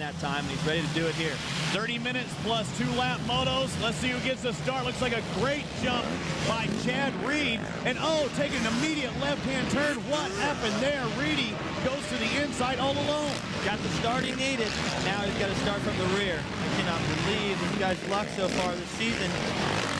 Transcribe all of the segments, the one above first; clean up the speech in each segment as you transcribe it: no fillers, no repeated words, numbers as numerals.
that time, and he's ready to do it here. 30 minutes plus 2-lap motos. Let's see who gets the start. Looks like a great jump by Chad Reed. And oh, taking an immediate left-hand turn. What happened there? Reedy goes to the inside all alone. Got the start he needed. Now he's got to start from the rear. I cannot believe this guy's luck so far this season.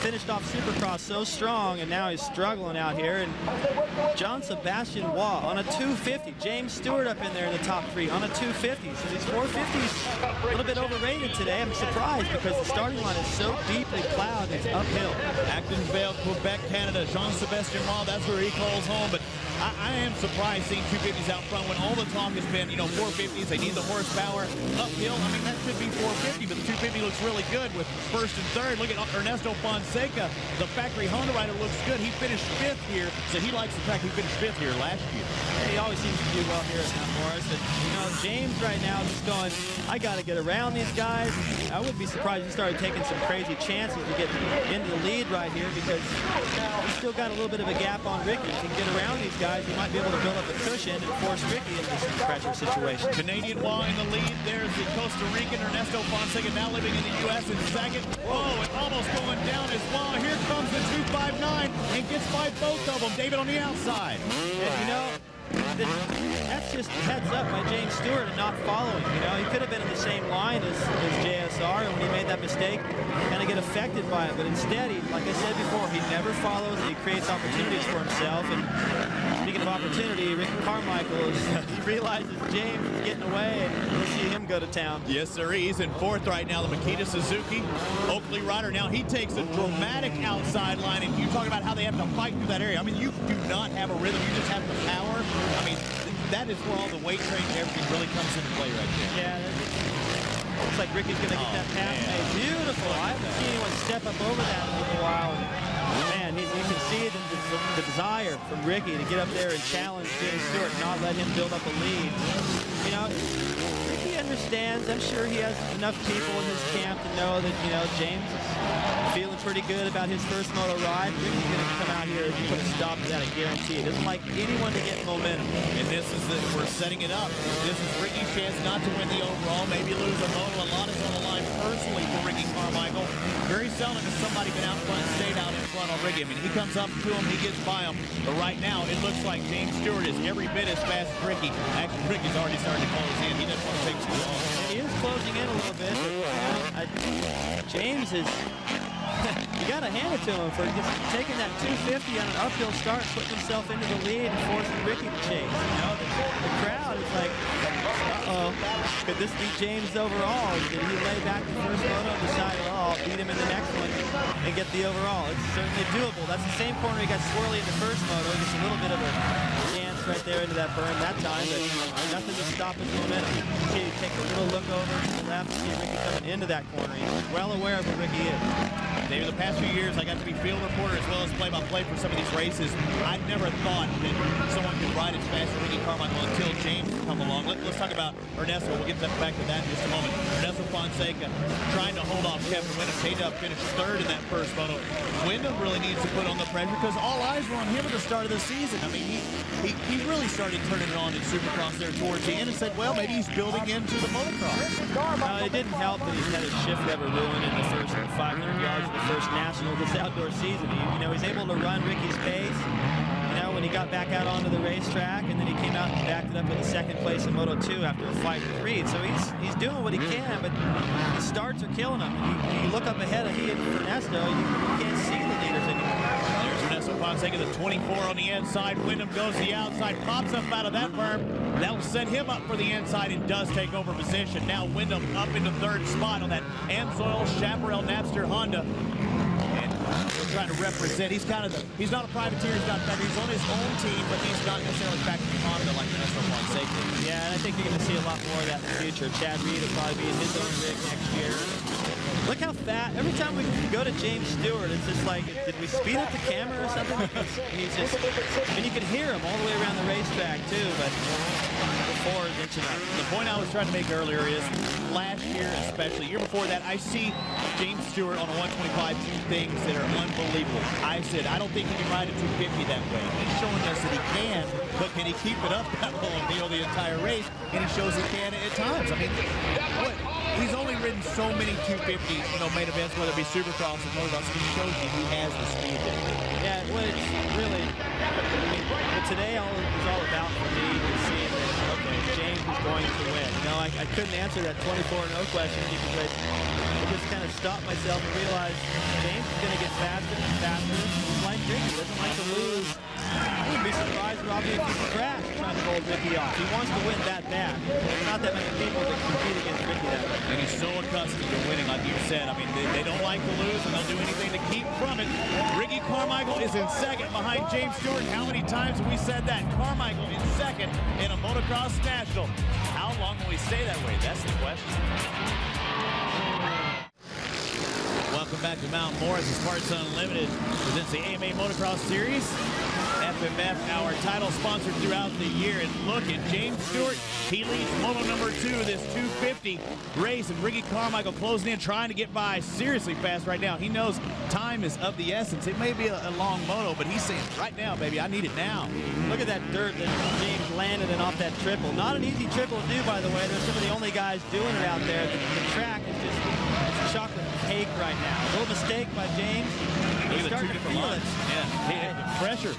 Finished off Supercross so strong, and now he's struggling out here. And John Sebastian Waugh on a 250. James Stewart up in there in the top 3 on a 250. So these 450s a little bit overrated today. I'm surprised because the starting line is so deeply plowed. It's uphill. Actonville, Quebec, Canada. Jean-Sébastien Waugh, that's where he calls home. But I am surprised seeing 250s out front when all the talk has been, 450s. They need the horsepower uphill. I mean, that should be 450, but the 250 looks really good with first and third. Look at Ernesto Fonseca, the factory Honda rider, looks good. He finished 5th here, so he likes the fact he finished 5th here last year. He always seems to do well here at Mount Morris. And, James right now is just going, I got to get around these guys. I wouldn't be surprised if he started taking some crazy chances to get into the lead right here because he's still got a little bit of a gap on Ricky. If he can get around these guys, he might be able to build up a cushion and force Ricky into some pressure situation. Canadian Waugh in the lead. There's the Costa Rican Ernesto Fonseca, now living in the U.S. in second. Whoa, and almost going down as Waugh. Here comes the 259 and gets by both of them. David on the outside. And that's just heads up by James Stewart and not following. He could have been in the same line as JSR, and when he made that mistake, kind of get affected by it. But instead, like I said before, he never follows. He creates opportunities for himself. And speaking of opportunity, Ricky Carmichael he realizes James is getting away, and we'll see him go to town. Yes, sir. He's in 4th right now. The Makita Suzuki Oakley rider. Now he takes a dramatic outside line, and you talk about how they have to fight through that area. I mean, you do not have a rhythm. You just have the power. I mean, that is where all the weight training and everything really comes into play right there. Yeah, looks like Ricky's going to get that pass made. Beautiful. I haven't seen anyone step up over that in a little while. Man, you can see the desire from Ricky to get up there and challenge James Stewart, not let him build up a lead. Ricky understands. I'm sure he has enough people in his camp to know that, James is feeling pretty good about his first moto ride. Ricky's going to come out here and put a stop to that, I guarantee. He doesn't like anyone to get momentum. And we're setting it up. This is Ricky's chance not to win the overall, maybe lose a moto. A lot is on the line personally for Ricky Carmichael. Very seldom has somebody been out front, stayed out in front on Ricky. I mean, he comes up to him, he gets by him. But right now, it looks like James Stewart is every bit as fast as Ricky. Actually, Ricky's already starting to close in. He doesn't want to take too long. He is closing in a little bit. But, James is... you got to hand it to him for just taking that 250 on an uphill start, putting himself into the lead and forcing Ricky to chase. The crowd is like, uh-oh, could this be James overall? Did he lay back the first moto and decide, I'll beat him in the next one and get the overall? It's certainly doable. That's the same corner he got swirly in the first moto. Just a little bit of a chance right there into that berm that time, but nothing to stop his momentum. See, he takes a little look over to the left, see Ricky coming into that corner. He's well aware of where Ricky is. David, the past few years, I got to be field reporter as well as play-by-play for some of these races. I never thought that someone could ride as fast as Ricky Carmichael until James come along. Let's talk about Ernesto. We'll get back to that in just a moment. Ernesto Fonseca trying to hold off Kevin Wyndham. K-Dub finished 3rd in that first moto. Wyndham really needs to put on the pressure because all eyes were on him at the start of the season. I mean, he really started turning it on in Supercross there towards the end and said, well, maybe he's building into the motocross. It didn't help that he's had his shift lever ruined in the first 500 yards of the first national this outdoor season. He's able to run Ricky's pace. When he got back out onto the racetrack, and then he came out and backed it up in the 2nd place in Moto 2 after a fight with Reed. So he's doing what he can, but the starts are killing him. You look up ahead of he and Ernesto, you can't see the leaders anymore. There's Ernesto Fonseca, the 24 on the inside. Wyndham goes to the outside, pops up out of that berm. That'll set him up for the inside and does take over position. Now Wyndham up into 3rd spot on that Amsoil Chaparral Napster Honda. We're trying to represent. He's not a privateer. He's on his own team, but he's not necessarily factory Honda like Ernesto Fonseca. Yeah, and I think you're going to see a lot more of that in the future. Chad Reed will probably be in his own rig next year. Look how fast. Every time we go to James Stewart, it's just like, did we speed up the camera or something? He's just, and you can hear him all the way around the racetrack too, but before is inching up. The point I was trying to make earlier is last year, especially year before that, I see James Stewart on a 125 do things that are unbelievable. I said, I don't think he can ride a 250 that way. He's showing us that he can, but can he keep it up that whole deal the entire race? And he shows he can at times. I mean, so many 250, main events, whether it be Supercross or Motocross. It shows you who has the speed there. Yeah, well, it's really, but today is all about for me is seeing that, okay, James is going to win. I couldn't answer that 24-0 question because I just kind of stopped myself and realized James is going to get faster and faster. He's like Ricky, he doesn't like to lose. I wouldn't be surprised, Robbie, if he crashed trying to hold Ricky off. He wants to win that bad. There's not that many people that compete against Ricky that way. And he's so accustomed to winning, like you said. I mean, they don't like to lose, and they'll do anything to keep from it. Ricky Carmichael is in second behind James Stewart. How many times have we said that? Carmichael in second in a Motocross National. How long will he stay that way? That's the question. Welcome back to Mount Morris as Parts Unlimited presents the AMA Motocross Series. FMF, our title sponsor throughout the year. And look at James Stewart. He leads Moto number 2, this 250 race. And Ricky Carmichael closing in, trying to get by seriously fast right now. He knows time is of the essence. It may be a long moto, but he's saying, right now, baby, I need it now. Look at that dirt that James landed in off that triple. Not an easy triple to do, by the way. They're some of the only guys doing it out there. The track is just it's chocolate cake right now. A little mistake by James. He's starting to feel it. Yeah, pressure.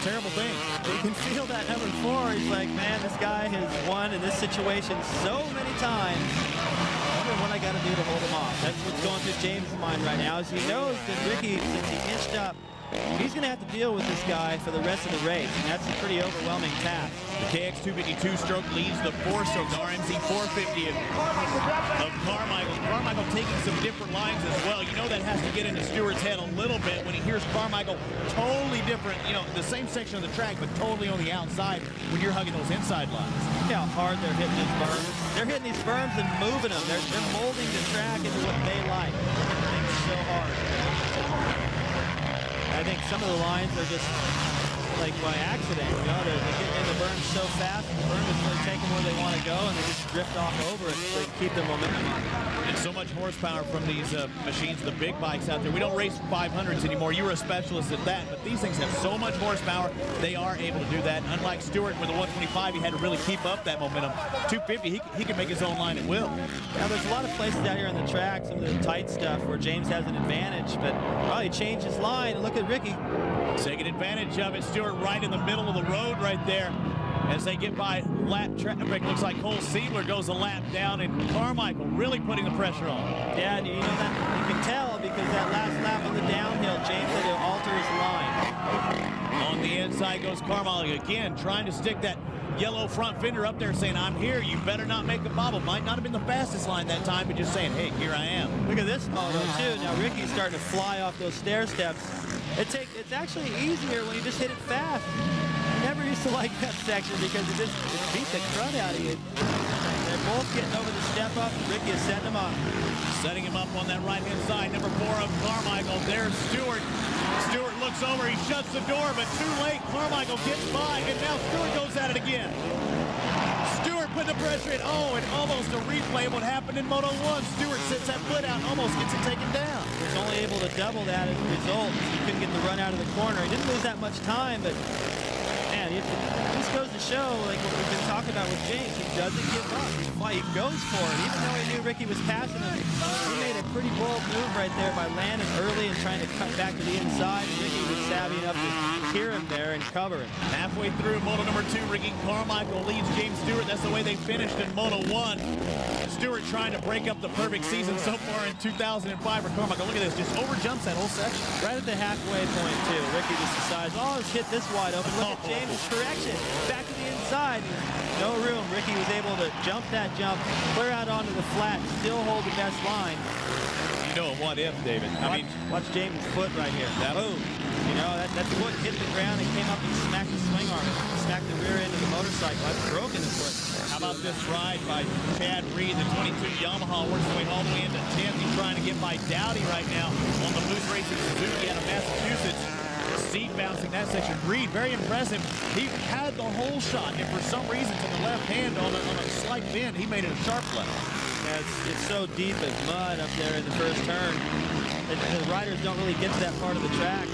Terrible thing. You can feel that number 4. He's like, man, this guy has won in this situation so many times. I wonder what I got to do to hold him off. That's what's going through James' mind right now. As he knows that Ricky, since he inched up, he's going to have to deal with this guy for the rest of the race, and that's a pretty overwhelming task. The KX252 stroke leads the 4-stroke, the RMZ 450 of Carmichael. Carmichael taking some different lines as well. You know that has to get into Stewart's head a little bit when he hears Carmichael totally different, the same section of the track, but totally on the outside when you're hugging those inside lines. Look how hard they're hitting these berms. They're hitting these berms and moving them. They're molding the track into what they like. Things so hard. I think some of the lines are just like by accident. They're getting in the berm so fast, the berm is really taking where they want to go, and they just drift off over it so they keep their momentum on. And so much horsepower from these machines, the big bikes out there. We don't race 500s anymore. You were a specialist at that, but these things have so much horsepower. They are able to do that. Unlike Stewart with the 125, he had to really keep up that momentum. 250, he can make his own line at will. Now, there's a lot of places out here on the track, some of the tight stuff where James has an advantage, but well, he changed his line. And look at Ricky. Taking advantage of it. Stewart right in the middle of the road right there. As they get by lap traffic, looks like Cole Siebler goes a lap down, and Carmichael really putting the pressure on. Yeah, and you know that you can tell because that last lap of the downhill, James had to alter his line. On the inside goes Carmichael again, trying to stick that yellow front fender up there, saying, I'm here, you better not make a bobble. Might not have been the fastest line that time, but just saying, hey, here I am. Look at this moto, too. Now, Ricky's starting to fly off those stair steps. It's actually easier when you just hit it fast. I never used to like that section because it beats the crud out of you. They're both getting over the step up. Ricky is setting them up. Setting him up on that right-hand side. Number 4 of Carmichael. There's Stewart. Stewart looks over. He shuts the door, but too late. Carmichael gets by, and now Stewart goes at it again. Stewart putting the pressure in. Oh, and almost a replay of what happened in Moto 1. Stewart sits that foot out, almost gets it taken down. He was only able to double that as a result. He couldn't get the run out of the corner. He didn't lose that much time, but man, this goes to show, like what we've been talking about with James, he doesn't give up. He goes for it. Even though he knew Ricky was passing him, he made a pretty bold move right there by landing early and trying to cut back to the inside. Ricky was savvy enough to hear him there and cover him. Halfway through Moto number 2, Ricky Carmichael leads James Stewart. That's the way they finished in Moto 1. Stewart trying to break up the perfect season so far in 2005 for Carmichael. Look at this, just overjumps that whole section. Right at the halfway point, too. Ricky just decides, oh, let's hit this wide open. Look at James' correction. Back to the inside. No room. Ricky was able to jump that jump, clear out onto the flat, still hold the best line. You know what if, David? Watch James' foot right here. Boom. You know, that foot hit the ground and came up and smacked the swing arm. Smacked the rear end of the motorcycle. That's broken the foot. How about this ride by Chad Reed, the 22 Yamaha, works his way all the way into 10th. He's trying to get by Dowdy right now on the Moose Racing Suzuki out of Massachusetts. Seat bouncing that section. Reed, very impressive. He had the whole shot, and for some reason, to the left hand on a slight bend, he made it a sharp left. Yeah, it's so deep as mud up there in the first turn. The riders don't really get to that part of the track.